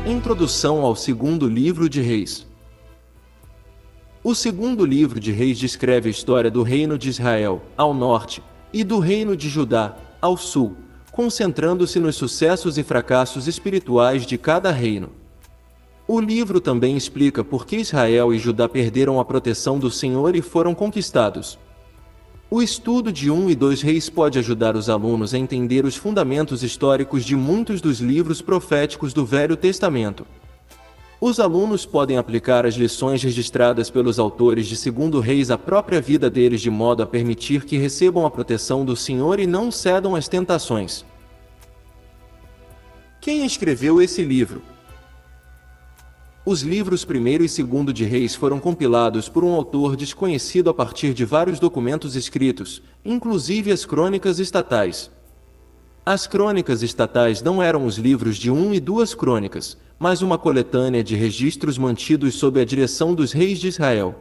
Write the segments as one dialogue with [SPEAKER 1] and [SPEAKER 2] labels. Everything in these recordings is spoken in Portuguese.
[SPEAKER 1] Introdução ao segundo livro de Reis. O segundo livro de Reis descreve a história do reino de Israel, ao norte, e do reino de Judá, ao sul, concentrando-se nos sucessos e fracassos espirituais de cada reino. O livro também explica por que Israel e Judá perderam a proteção do Senhor e foram conquistados. O estudo de 1 e 2 Reis pode ajudar os alunos a entender os fundamentos históricos de muitos dos livros proféticos do Velho Testamento. Os alunos podem aplicar as lições registradas pelos autores de 2 Reis à própria vida deles de modo a permitir que recebam a proteção do Senhor e não cedam às tentações. Quem escreveu esse livro? Os livros 1º e 2º de Reis foram compilados por um autor desconhecido a partir de vários documentos escritos, inclusive as crônicas estatais. As crônicas estatais não eram os livros de 1 e 2 crônicas, mas uma coletânea de registros mantidos sob a direção dos reis de Israel.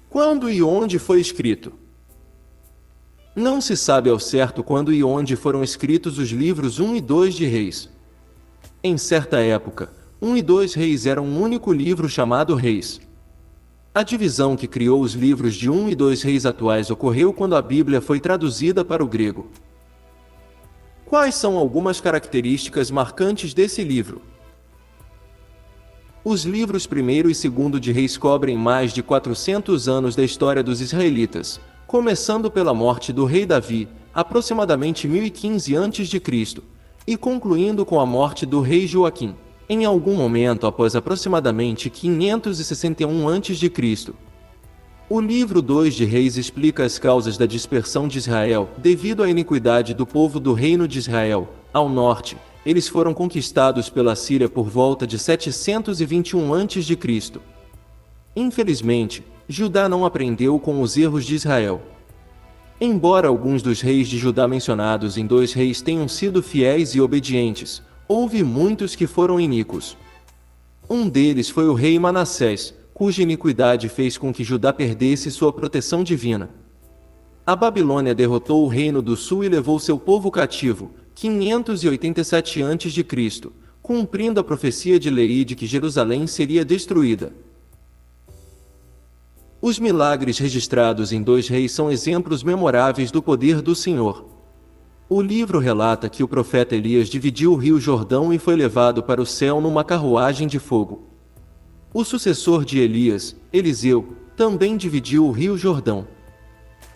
[SPEAKER 1] Quando e onde foi escrito? Não se sabe ao certo quando e onde foram escritos os livros 1 e 2 de Reis. Em certa época, 1 e 2 Reis eram um único livro chamado Reis. A divisão que criou os livros de 1 e 2 Reis atuais ocorreu quando a Bíblia foi traduzida para o grego. Quais são algumas características marcantes desse livro? Os livros 1º e 2º de Reis cobrem mais de 400 anos da história dos israelitas, começando pela morte do rei Davi, aproximadamente 1015 a.C., e concluindo com a morte do rei Joaquim, em algum momento após aproximadamente 561 a.C. O livro 2 de Reis explica as causas da dispersão de Israel. Devido à iniquidade do povo do reino de Israel, ao norte, eles foram conquistados pela Síria por volta de 721 a.C. Infelizmente, Judá não aprendeu com os erros de Israel. Embora alguns dos reis de Judá mencionados em 2 Reis tenham sido fiéis e obedientes, houve muitos que foram iníquos. Um deles foi o rei Manassés, cuja iniquidade fez com que Judá perdesse sua proteção divina. A Babilônia derrotou o reino do sul e levou seu povo cativo, 587 a.C., cumprindo a profecia de Leí de que Jerusalém seria destruída. Os milagres registrados em 2 Reis são exemplos memoráveis do poder do Senhor. O livro relata que o profeta Elias dividiu o rio Jordão e foi levado para o céu numa carruagem de fogo. O sucessor de Elias, Eliseu, também dividiu o rio Jordão.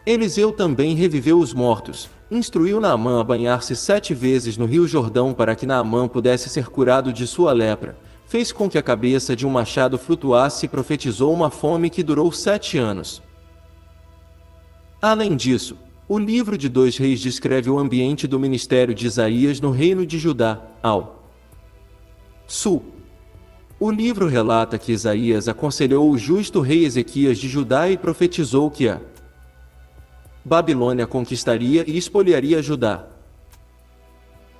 [SPEAKER 1] Eliseu também reviveu os mortos, instruiu Naamã a banhar-se 7 vezes no rio Jordão para que Naamã pudesse ser curado de sua lepra, fez com que a cabeça de um machado flutuasse e profetizou uma fome que durou 7 anos. Além disso, o livro de 2 Reis descreve o ambiente do ministério de Isaías no reino de Judá, ao sul. O livro relata que Isaías aconselhou o justo rei Ezequias de Judá e profetizou que a Babilônia conquistaria e espoliaria Judá.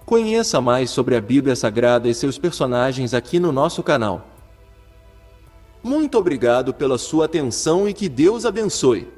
[SPEAKER 1] Conheça mais sobre a Bíblia Sagrada e seus personagens aqui no nosso canal. Muito obrigado pela sua atenção e que Deus abençoe.